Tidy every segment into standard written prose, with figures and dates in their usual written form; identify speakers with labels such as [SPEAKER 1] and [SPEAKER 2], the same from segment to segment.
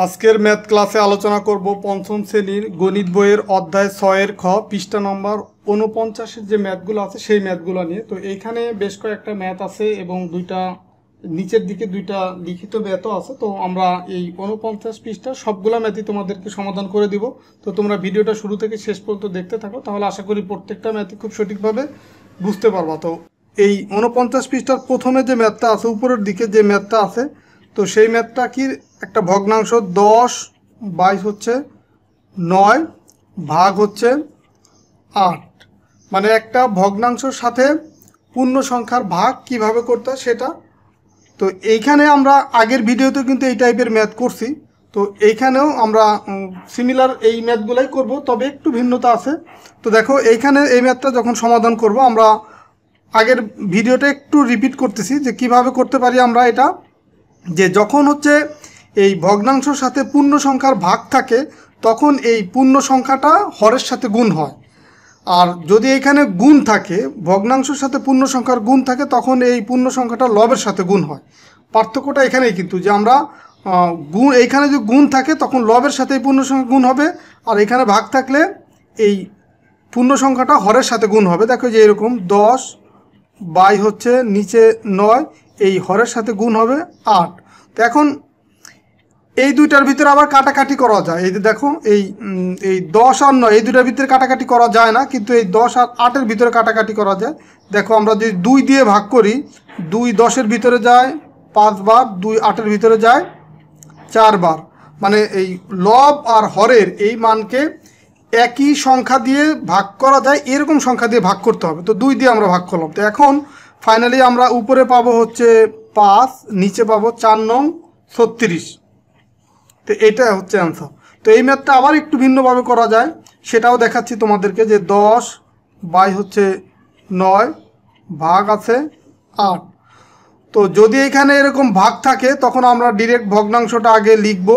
[SPEAKER 1] আজকের ম্যাথ ক্লাসে আলোচনা করব পঞ্চম শ্রেণীর গণিত বইয়ের অধ্যায় 6-এর খ পৃষ্ঠা নম্বর 49-এর যে ম্যাথগুলো আছে সেই ম্যাথগুলো নিয়ে। তো এইখানে বেশ কয়েকটা ম্যাথ আছে এবং দুইটা নিচের দিকে দুইটা লিখিত ম্যাথও আছে। তো আমরা এই 49 পৃষ্ঠা সবগুলা ম্যাথই তোমাদেরকে সমাধান করে দিব। তো তোমরা ভিডিওটা শুরু থেকে শেষ পর্যন্ত দেখতে থাকো, তাহলে আশা করি প্রত্যেকটা ম্যাথই খুব সঠিকভাবে বুঝতে পারবা। তো এই 49 পৃষ্ঠার প্রথমে যে ম্যাথটা আছে, উপরের দিকে যে ম্যাথটা আছে, তো সেই ম্যাথটা কি একটা ভগ্নাংশ 10/22 হচ্ছে 9 ভাগ হচ্ছে 8, মানে একটা ভগ্নাংশের সাথে পূর্ণ সংখ্যার ভাগ কিভাবে করতে হয় সেটা। তো এইখানে আমরা আগের ভিডিওতে কিন্তু এই টাইপের ম্যাথ করছি, তো এইখানেও আমরা সিমিলার এই ম্যাথগুলাই করব, তবে একটু ভিন্নতা আছে। তো দেখো এইখানে এই ম্যাথটা যখন সমাধান করব, আমরা আগের ভিডিওটা একটু রিপিট করতেছি যে কিভাবে করতে পারি আমরা এটা। যে যখন হচ্ছে এই ভগ্নাংশের সাথে পূর্ণ সংখ্যার ভাগ থাকে, তখন এই পূর্ণ সংখ্যাটা হরের সাথে গুণ হয়। আর যদি এখানে গুণ থাকে, ভগ্নাংশের সাথে পূর্ণ সংখ্যার গুণ থাকে, তখন এই পূর্ণ সংখ্যাটা লবের সাথে গুণ হয়। পার্থক্যটা এখানেই কিন্তু, যে আমরা গুণ, এইখানে যদি গুণ থাকে তখন লবের সাথে এই পূর্ণ সংখ্যা গুণ হবে, আর এখানে ভাগ থাকলে এই পূর্ণ সংখ্যাটা হরের সাথে গুণ হবে। দেখো যে এরকম 10/22 হচ্ছে নিচে 9, এই হরের সাথে গুণ হবে 8। তো এখন এই দুইটার ভিতরে আবার কাটাকাটি করা যায়। এই যে দেখো এই 10 আর 9 এই দুইটার ভিতরে কাটাকাটি করা যায় না, কিন্তু এই 10 আর 8-এর ভিতরে কাটাকাটি করা যায়। দেখো আমরা যদি 2 দিয়ে ভাগ করি, 2 10-এর ভিতরে যায় 5 বার, 2 8-এর ভিতরে যায় 4 বার। মানে এই লব আর হরের এই মানকে একই সংখ্যা দিয়ে ভাগ করা যায়, এরকম সংখ্যা দিয়ে ভাগ করতে হবে। তো 2 দিয়ে আমরা ভাগ করলাম। তো এখন ফাইনালি আমরা উপরে পাবো হচ্ছে 5, নিচে পাবো 4 নং 36। তো এটা হচ্ছে অ্যান্সার। তো এই ম্যাথটা আবার একটু ভিন্নভাবে করা যায়, সেটাও দেখাচ্ছি তোমাদেরকে। যে 10/22 হচ্ছে 9 ভাগ আছে 8। তো যদি এখানে এরকম ভাগ থাকে, তখন আমরা ডিরেক্ট ভগ্নাংশটা আগে লিখব,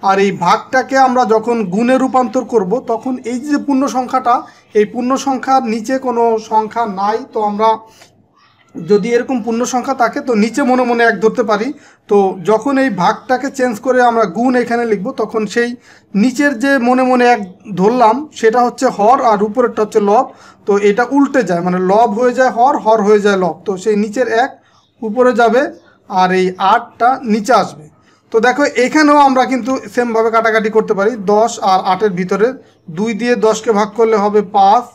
[SPEAKER 1] আর এই ভাগটাকে আমরা যখন গুণে রূপান্তর করব, তখন এই যে পূর্ণ সংখ্যাটা, এই পূর্ণ সংখ্যার নিচে কোনো সংখ্যা নাই। তো আমরা যদি এরকম পূর্ণ সংখ্যা থাকে, তো নিচে মনে মনে 1 ধরতে পারি। তো যখন এই ভাগটাকে চেঞ্জ করে আমরা গুণ এখানে লিখব, তখন সেই নিচের যে মনে মনে 1 ধরলাম সেটা হচ্ছে হর, আর উপরেরটা হচ্ছে লব। তো এটা উল্টে যায়, মানে লব হয়ে যায় হর, হর হয়ে যায় লব। তো সেই নিচের 1 উপরে যাবে, আর এই 8টা নিচে আসবে। তো দেখো এখানেও আমরা কিন্তু সেমভাবে কাটাকাটি করতে পারি। 10 আর 8-এর ভিতরে 2 দিয়ে 10কে ভাগ করলে হবে 5,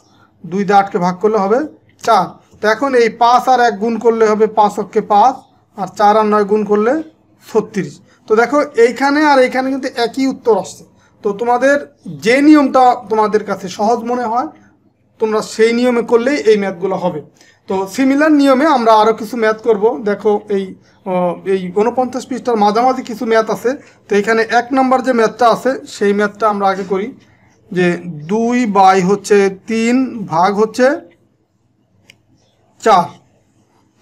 [SPEAKER 1] 2 দিয়ে 8কে ভাগ করলে হবে 4। তো এখন এই 5 আর 1 গুণ করলে হবে 5 অক্ষে 5, আর 4 আর 9 গুণ করলে 36। তো দেখো এইখানে আর এইখানে কিন্তু একই উত্তর আসছে। তো তোমাদের যে নিয়মটা তোমাদের কাছে সহজ মনে হয়, তোমরা সেই নিয়মে করলেই এই ম্যাথগুলো হবে। তো সিমিলার নিয়মে আমরা আরও কিছু ম্যাথ করব। দেখো এই 49 পৃষ্ঠার মাঝামাঝি কিছু ম্যাথ আছে। তো এখানে 1 নম্বর যে ম্যাথটা আছে সেই ম্যাথটা আমরা আগে করি। যে 2/3 হচ্ছে 3 ভাগ হচ্ছে 4।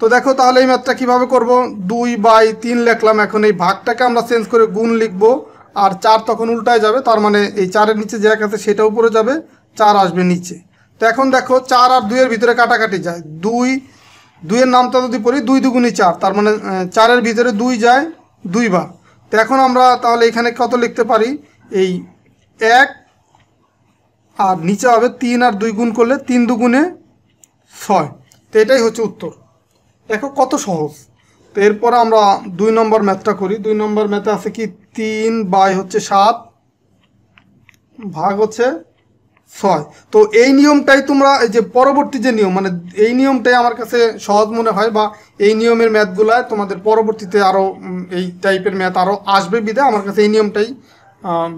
[SPEAKER 1] তো দেখো তাহলে এই ম্যাথটা কীভাবে করব। 2/3 লিখলাম, এখন এই ভাগটাকে আমরা চেঞ্জ করে গুণ লিখব, আর 4 তখন উল্টায় যাবে, তার মানে এই 4-এর নিচে যে 1 আছে সেটা উপরে যাবে, 4 আসবে নিচে। তো এখন দেখো 4 আর 2-এর ভিতরে কাটাকাটি যায়। 2-এর নামটা যদি পড়ি, 2 দুগুণী 4, তার মানে 4-এর ভিতরে 2 যায় 2 বার। তো এখন আমরা তাহলে এখানে কত লিখতে পারি, এই 1 আর নিচে হবে 3 আর 2 গুণ করলে 3 দুগুণে 6। তো এটাই হচ্ছে উত্তর। দেখো কত সহজ। তো এরপর আমরা 2 নম্বর ম্যাথটা করি। 2 নম্বর ম্যাথে আছে কি 3/7 হচ্ছে 7 ভাগ হচ্ছে 6। তো এই নিয়মটাই তোমরা, এই যে পরবর্তী যে নিয়ম, মানে এই নিয়মটাই আমার কাছে সহজ মনে হয়, বা এই নিয়মের ম্যাথগুলা তোমাদের পরবর্তীতে আরও এই টাইপের ম্যাথ আরও আসবে বিধায় আমার কাছে এই নিয়মটাই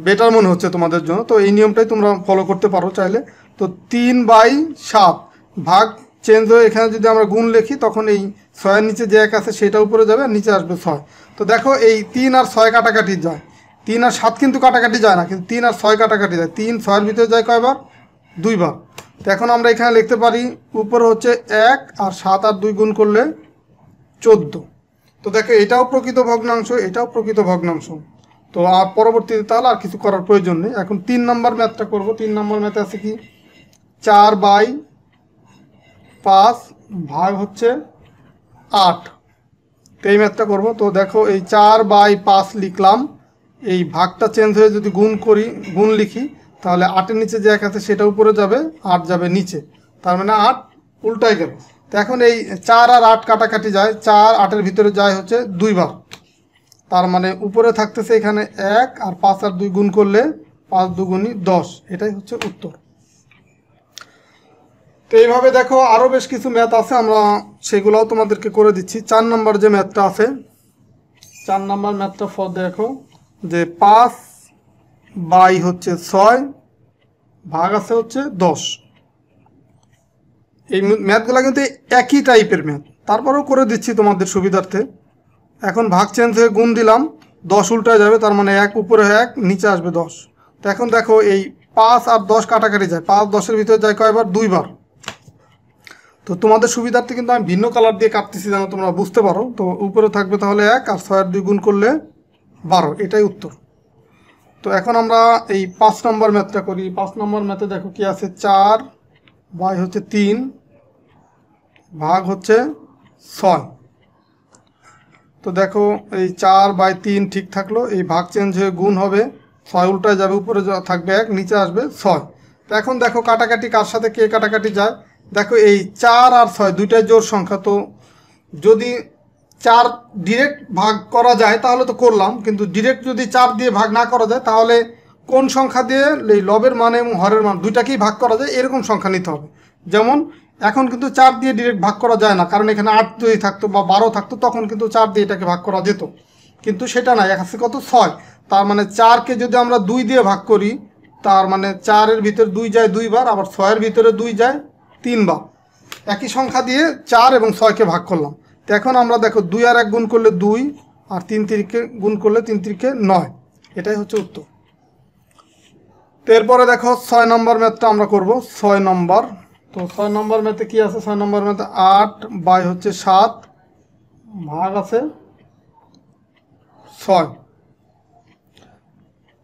[SPEAKER 1] বেটার মনে হচ্ছে তোমাদের জন্য। তো এই নিয়মটাই তোমরা ফলো করতে পারো চাইলে। তো 3/7 ভাগ চেঞ্জ হয়ে এখানে যদি আমরা গুণ লিখি, তখন এই 6-এর নিচে যে 1 আছে সেটা উপরে যাবে, আর নিচে আসবে 6। তো দেখো এই 3 আর 6 কাটাকাটি যায়, 3 আর 7 কিন্তু কাটাকাটি যায় না, কিন্তু 3 আর 6 কাটাকাটি যায়। 3 6-এর ভিতরে যায় কয়বার, 2 বার। তো এখন আমরা এখানে লিখতে পারি উপরে হচ্ছে 1, আর 7 আর 2 গুণ করলে 14। তো দেখো এটাও প্রকৃত ভগ্নাংশ, এটাও প্রকৃত ভগ্নাংশ। তো আর পরবর্তীতে তাহলে আর কিছু করার প্রয়োজন নেই। এখন 3 নম্বর ম্যাথটা করব। 3 নম্বর ম্যাথে আছে কি 4/5 ভাগ হচ্ছে 8। তো এই ম্যাথটা করবো। তো দেখো এই 4/5 লিখলাম, এই ভাগটা চেঞ্জ হয়ে যদি গুণ করি, গুণ লিখি, তাহলে 8-এর নিচে যে 1 আছে সেটা উপরে যাবে, 8 যাবে নিচে, তার মানে 8 উল্টাই গেল। তো এখন এই 4 আর 8 কাটাকাটি যায়, 4 8-এর ভিতরে যায় হচ্ছে 2 বার, তার মানে উপরে থাকতেছে এখানে 1, আর 5 আর 2 গুণ করলে 5 দুগুণী 10, এটাই হচ্ছে উত্তর। তো এইভাবে দেখো আরও বেশ কিছু ম্যাথ আছে, আমরা সেগুলোও তোমাদেরকে করে দিচ্ছি। 4 নম্বর যে ম্যাথটা আছে, 4 নম্বর ম্যাথটা দেখো যে 5 বাই হচ্ছে 6 ভাগ আছে হচ্ছে 10। এই ম্যাথগুলো কিন্তু একই টাইপের ম্যাথ, তারপরেও করে দিচ্ছি তোমাদের সুবিধার্থে। এখন ভাগ চেঞ্জ হয়ে গুণ দিলাম, 10 উল্টায় যাবে, তার মানে 1 উপরে 1 নিচে আসবে 10। তো এখন দেখো এই 5 আর 10 কাটাকাটি যায়, 5 10-এর ভিতরে যায় কয়বার, 2 বার। তো তোমাদের সুবিধার্থে কিন্তু আমি ভিন্ন কালার দিয়ে কাটতেছি যেন তোমরা বুঝতে পারো। তো উপরে থাকবে তাহলে 1, আর 6 আর 2 গুণ করলে 12, এটাই উত্তর। তো এখন আমরা এই 5 নম্বর ম্যাথটা করি। 5 নম্বর ম্যাথে দেখো কি আছে, 4 বাই হচ্ছে 3 ভাগ হচ্ছে 6। তো দেখো এই 4 বাই 3 ঠিক থাকলো, এই ভাগ চেঞ্জ হয়ে গুণ হবে, 6 উল্টায় যাবে, উপরে থাকবে 1 নিচে আসবে 6। তো এখন দেখো কাটাকাটি কার সাথে কে কাটাকাটি যায়, দেখো এই 4 আর 6 দুইটাই জোড় সংখ্যা। তো যদি 4 ডিরেক্ট ভাগ করা যায় তাহলে তো করলাম, কিন্তু ডিরেক্ট যদি 4 দিয়ে ভাগ না করা যায় তাহলে কোন সংখ্যা দিয়ে এই লবের মান এবং হরের মান দুইটাকেই ভাগ করা যায় এরকম সংখ্যা নিতে হবে। যেমন এখন কিন্তু 4 দিয়ে ডিরেক্ট ভাগ করা যায় না, কারণ এখানে 8 যদি থাকতো বা 12 থাকতো তখন কিন্তু 4 দিয়ে এটাকে ভাগ করা যেত, কিন্তু সেটা না, আছে কত 6। তার মানে 4কে যদি আমরা 2 দিয়ে ভাগ করি, তার মানে 4-এর ভিতরে 2 যায় 2 বার, আবার 6-এর ভিতরে 2 যায় 3 বার। একই সংখ্যা দিয়ে 4 এবং 6কে ভাগ করলাম। তো এখন আমরা দেখো 2 আর 1 গুণ করলে 2, আর 3 3কে গুণ করলে 3 3কে 9, এটাই হচ্ছে উত্তর। তো এরপরে দেখো 6 নম্বর ম্যাথটা আমরা করব। 6 নম্বর, তো 6 নম্বর ম্যাথে কি আছে, 6 নম্বর ম্যাথে 8 বাই হচ্ছে 7 ভাগ আছে 6।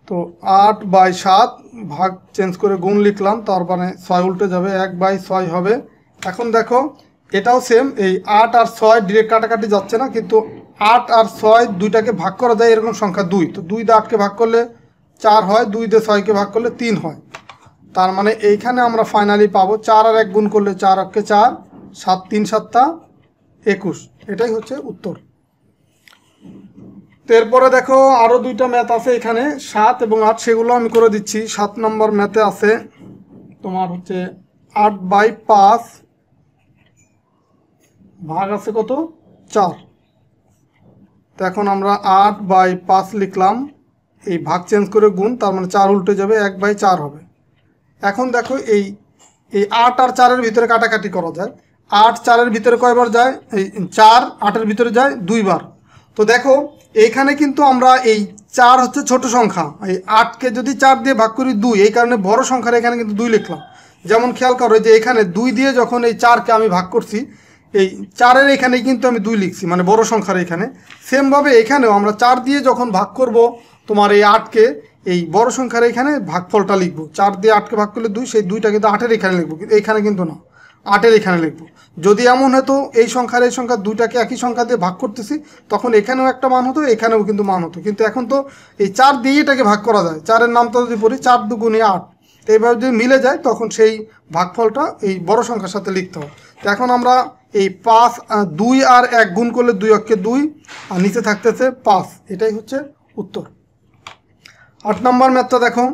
[SPEAKER 1] তো 8 বাই 7 ভাগ চেঞ্জ করে গুণ লিখলাম, তারপরে 6 উল্টে যাবে, 1 বাই 6 হবে। এখন দেখো এটাও সেম, এই 8 আর 6 ডিরেক্ট কাটাকাটি যাচ্ছে না, কিন্তু 8 আর 6 দুইটাকে ভাগ করা যায় এরকম সংখ্যা 2। তো 2 দিয়ে 8কে ভাগ করলে 4 হয়, 2 দিয়ে 6কে ভাগ করলে 3 হয়। তার মানে এইখানে আমরা ফাইনালি পাবো 4 আর 1 গুণ করলে 4 অক্ষে 4, 7 3 7 21, এটাই হচ্ছে উত্তর। তো এরপরে দেখো আরও দুইটা ম্যাথ আছে এখানে, 7 এবং 8, সেগুলো আমি করে দিচ্ছি। 7 নম্বর ম্যাথে আছে তোমার হচ্ছে 8 বাই 5 ভাগ আছে কত, 4। তো এখন আমরা 8 বাই 5 লিখলাম, এই ভাগ চেঞ্জ করে গুণ, তার মানে 4 উল্টে যাবে, 1 বাই 4 হবে। এখন দেখো এই 8 আর 4-এর ভিতরে কাটাকাটি করা যায়। 8 4-এর ভিতরে কয়বার যায়, এই 4 8-এর ভিতরে যায় 2 বার। তো দেখো এইখানে কিন্তু আমরা এই 4 হচ্ছে ছোট সংখ্যা, এই 8কে যদি 4 দিয়ে ভাগ করি 2, এই কারণে বড় সংখ্যার এখানে কিন্তু 2 লিখলাম। যেমন খেয়াল করো যে এখানে 2 দিয়ে যখন এই 4কে আমি ভাগ করছি, এই 4-এর এখানেই কিন্তু আমি 2 লিখছি, মানে বড় সংখ্যার এখানে। সেমভাবে এখানেও আমরা 4 দিয়ে যখন ভাগ করব তোমার এই 8কে, এই বড় সংখ্যার এখানে ভাগফলটা লিখবো। 4 দিয়ে 8কে ভাগ করলে 2, সেই 2টা কিন্তু 8-এর এখানে লিখবো, এইখানে কিন্তু না, 8-এর এখানে লিখবো। যদি এমন হতো এই সংখ্যার এই সংখ্যা দুইটাকে একই সংখ্যা দিয়ে ভাগ করতেছি, তখন এখানেও একটা মান হতো, এখানেও কিন্তু মান হতো। কিন্তু এখন তো এই 4 দিয়ে এটাকে ভাগ করা যায়, 4-এর নামটা যদি পড়ি 4 2 8, তো এইভাবে যদি মিলে যায় তখন সেই ভাগফলটা এই বড় সংখ্যার সাথে লিখতে হবে। তো এখন আমরা এই 5 2 আর 1 গুণ করলে 2 অক্ষে 2, আর নিচে থাকতেছে 5, এটাই হচ্ছে উত্তর। 8 নম্বর ম্যাথটা দেখো।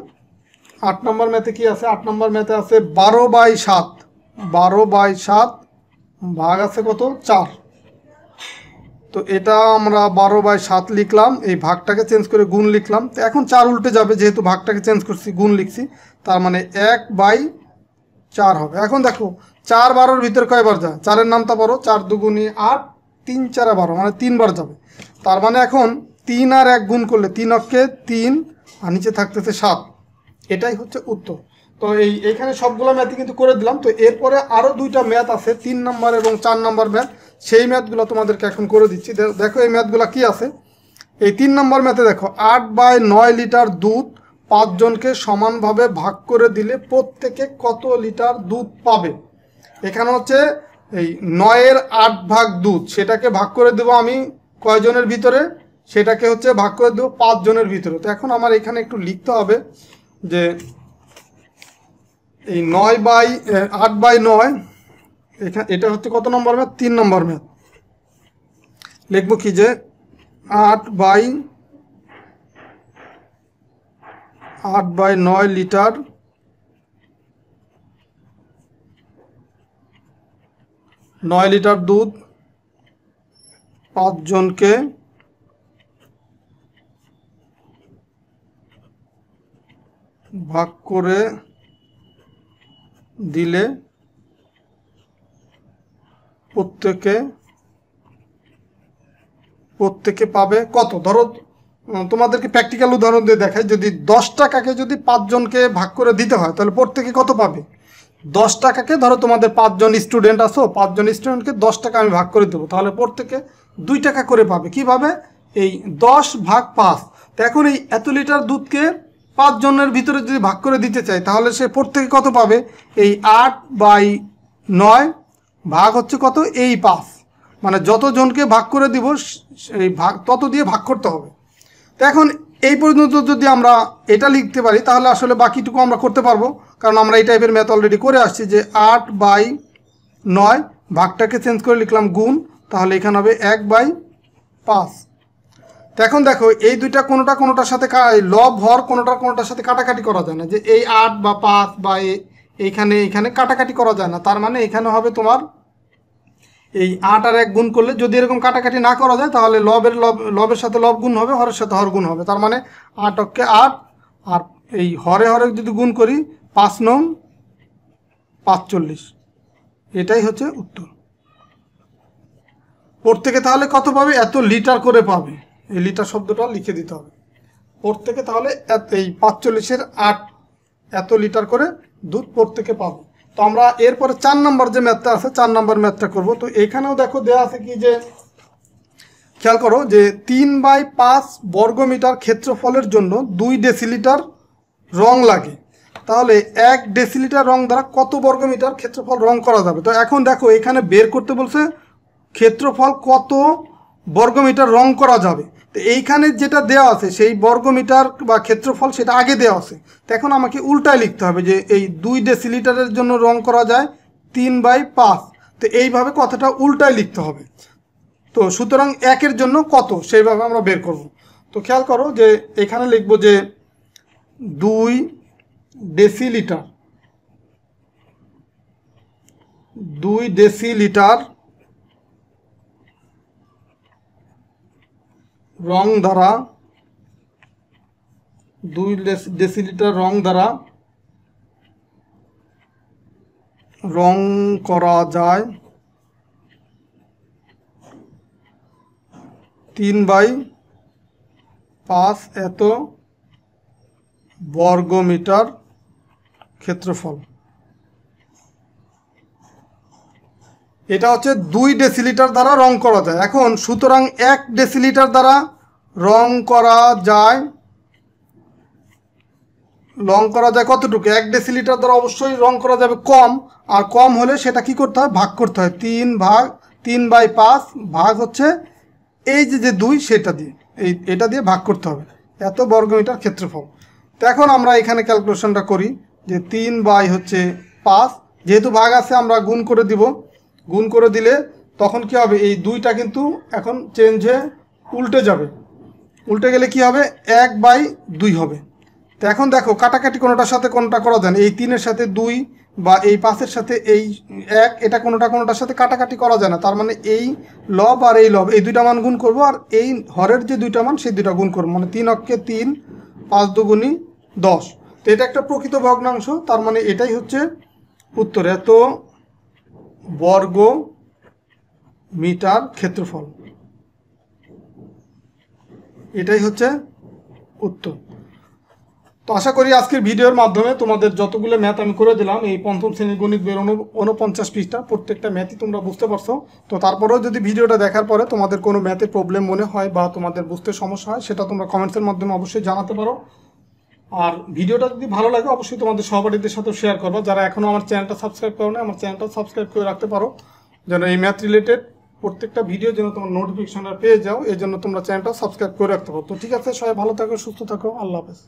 [SPEAKER 1] 8 নম্বর ম্যাথে কি আছে, 8 নম্বর ম্যাথে আছে 12 বাই 7, 12 বাই 7 ভাগ আছে কত, 4। তো এটা আমরা 12 বাই 7 লিখলাম, এই ভাগটাকে চেঞ্জ করে গুণ লিখলাম। তো এখন 4 উল্টে যাবে, যেহেতু ভাগটাকে চেঞ্জ করছি, গুণ লিখছি, তার মানে 1 বাই 4 হবে। এখন দেখো 4 12-এর ভিতরে কয়বার যায়, 4-এর নামটা পড়ো, 4 2 8, 3 4 12, মানে 3 বার যাবে। তার মানে এখন 3 আর 1 গুণ করলে 3 অক্ষে 3, আর নিচে থাকতেছে 7, এটাই হচ্ছে উত্তর। তো এইখানে সবগুলো ম্যাথই কিন্তু করে দিলাম। তো এরপরে আরও দুইটা ম্যাথ আছে, 3 নম্বর এবং 4 নম্বর ম্যাথ, সেই ম্যাথগুলো তোমাদেরকে এখন করে দিচ্ছি। দেখো এই ম্যাথগুলো কি আছে। এই 3 নম্বর ম্যাথে দেখো 8 বাই 9 লিটার দুধ 5 জনকে সমানভাবে ভাগ করে দিলে প্রত্যেকে কত লিটার দুধ পাবে। এখানে হচ্ছে এই 9-এর 8 ভাগ দুধ, সেটাকে ভাগ করে দেবো আমি কয়জনের ভিতরে, সেটাকে হচ্ছে ভাগ করে দেবো 5 জনের ভিতরে। তো এখন আমার এখানে একটু লিখতে হবে যে এই 8/9 এখানে এটা হচ্ছে কত নম্বর ম্যাথ? 3 নম্বর ম্যাথ। লিখবো কি যে 8/9 লিটার 9 লিটার দুধ 5 জনকে ভাগ করে দিলে প্রত্যেকে পাবে কত? ধরো তোমাদেরকে প্র্যাকটিক্যাল উদাহরণ দিয়ে দেখাই, যদি 10 টাকাকে যদি 5 জনকে ভাগ করে দিতে হয় তাহলে প্রত্যেকে কত পাবে? 10 টাকাকে ধরো তোমাদের 5 জন স্টুডেন্ট আসো, 5 জন স্টুডেন্টকে 10 টাকা আমি ভাগ করে দেবো, তাহলে প্রত্যেকে 2 টাকা করে পাবে। কিভাবে? এই 10/5। তো এখন এই এত লিটার দুধকে 5 জনের ভিতরে যদি ভাগ করে দিতে চাই তাহলে সে প্রত্যেকে কত পাবে? এই 8/9 ভাগ হচ্ছে কত? এই 5, মানে যত জনকে ভাগ করে দিব এই ভাগ তত দিয়ে ভাগ করতে হবে। তো এখন এই পর্যন্ত যদি আমরা এটা লিখতে পারি তাহলে আসলে বাকিটুকু আমরা করতে পারবো, কারণ আমরা এই টাইপের ম্যাথ অলরেডি করে আসছি। যে 8/9 ভাগটাকে চেঞ্জ করে লিখলাম গুণ, তাহলে এখানে হবে 1/5। তো এখন দেখো এই দুইটা কোনোটার সাথে লব হর কোনোটার সাথে কাটাকাটি করা যায় না, যে এই 8 বা 5 বা এইখানে কাটাকাটি করা যায় না। তার মানে এখানে হবে তোমার এই 8 আর 1 গুণ করলে, যদি এরকম কাটাকাটি না করা যায় তাহলে লবের সাথে লব গুণ হবে, হরের সাথে হর গুণ হবে। তার মানে 8 অক্ষে 8, আর এই হরে যদি গুণ করি 5 নং 45। এটাই হচ্ছে উত্তর। প্রত্যেকে তাহলে কত পাবে? এত লিটার করে পাবে। এই লিটার শব্দটা লিখে দিতে হবে। প্রত্যেকে তাহলে এই 45-এর 8 এত লিটার করে দুধ প্রত্যেকে পাবে। তো আমরা এরপরে 4 নম্বর যে ম্যাথটা আছে 4 নম্বর ম্যাথটা করব। তো এখানেও দেখো দেওয়া আছে কি, যে খেয়াল করো যে 3/5 বর্গমিটার ক্ষেত্রফলের জন্য 2 ডেসিলিটার রং লাগে। তাহলে 1 ডেসিলিটার রং দ্বারা কত বর্গমিটার ক্ষেত্রফল রং করা যাবে? তো এখন দেখো এখানে বের করতে বলছে ক্ষেত্রফল কত বর্গমিটার রং করা যাবে। তো এইখানে যেটা দেওয়া আছে সেই বর্গমিটার বা ক্ষেত্রফল সেটা আগে দেওয়া আছে। তো এখন আমাকে উল্টায় লিখতে হবে যে এই 2 ডেসিলিটারের জন্য রং করা যায় 3/5। তো এইভাবে কথাটা উল্টায় লিখতে হবে। তো সুতরাং 1-এর জন্য কত সেইভাবে আমরা বের করব। তো খেয়াল করো যে এখানে লিখব যে 2 ডেসিলিটার রং দ্বারা 2 ডেসিলিটার রং দ্বারা রং করা যায় 3/5 এত বর্গমিটার ক্ষেত্রফল। এটা হচ্ছে 2 ডেসিলিটার দ্বারা রং করা যায়। এখন সুতরাং 1 ডেসিলিটার দ্বারা রং করা যায় কতটুকু? 1 ডেসিলিটার দ্বারা অবশ্যই রং করা যাবে কম, আর কম হলে সেটা কি করতে হয়? ভাগ করতে হয়। 3/5 ভাগ হচ্ছে এই যে 2 সেটা দিয়ে, এটা দিয়ে ভাগ করতে হবে। এত বর্গমিটার ক্ষেত্রফল। তো এখন আমরা এখানে ক্যালকুলেশনটা করি যে 3/5, যেহেতু ভাগ আছে আমরা গুণ করে দিব। গুণ করে দিলে তখন কি হবে? এই 2টা কিন্তু এখন চেঞ্জ হয়ে উল্টে যাবে। উল্টে গেলে কি হবে? 1/2 হবে। তো এখন দেখো কাটাকাটি কোনোটার সাথে কোনোটা করা যায় না। এই 3-এর সাথে 2 বা এই 5-এর সাথে এই 1, এটা কোনোটার সাথে কাটাকাটি করা যায় না। তার মানে এই লব আর এই লব, এই 2টা মান গুণ করব, আর এই হরের যে 2টা মান সেই 2টা গুণ করবো, মানে 3 অক্ষে 3, 5 দুগুণী 10। তো এটা একটা প্রকৃত ভগ্নাংশ। তার মানে এটাই হচ্ছে উত্তর, এত বর্গ মিটার ক্ষেত্রফল। এটাই হচ্ছে উত্তর। তো আশা করি আজকের ভিডিওর মাধ্যমে তোমাদের যতগুলো ম্যাথ আমি করে দিলাম এই পঞ্চম শ্রেণীর গণিত বইয়ের 49 পৃষ্ঠা, প্রত্যেকটা ম্যাথই তোমরা বুঝতে পারছো। তো তারপরেও যদি ভিডিওটা দেখার পরে তোমাদের কোনো ম্যাথে প্রবলেম মনে হয় বা তোমাদের বুঝতে সমস্যা হয়, সেটা তোমরা কমেন্টসের মাধ্যমে অবশ্যই জানাতে পারো। আর ভিডিওটা যদি ভালো লাগে অবশ্যই তোমাদের সহপাঠীদের সাথে শেয়ার করবা। যারা এখনও আমার চ্যানেলটা সাবস্ক্রাইব করো না, আমার চ্যানেলটা সাবস্ক্রাইব করে রাখতে পারো, যেন এই ম্যাথ রিলেটেড প্রত্যেকটা ভিডিও যেন তোমার নোটিফিকেশনটা পেয়ে যাও, এই জন্য তোমরা চ্যানেলটা সাবস্ক্রাইব করে রাখতে পারো। তো ঠিক আছে, সবাই ভালো থাকো, সুস্থ থাকো, আল্লাহ হাফেজ।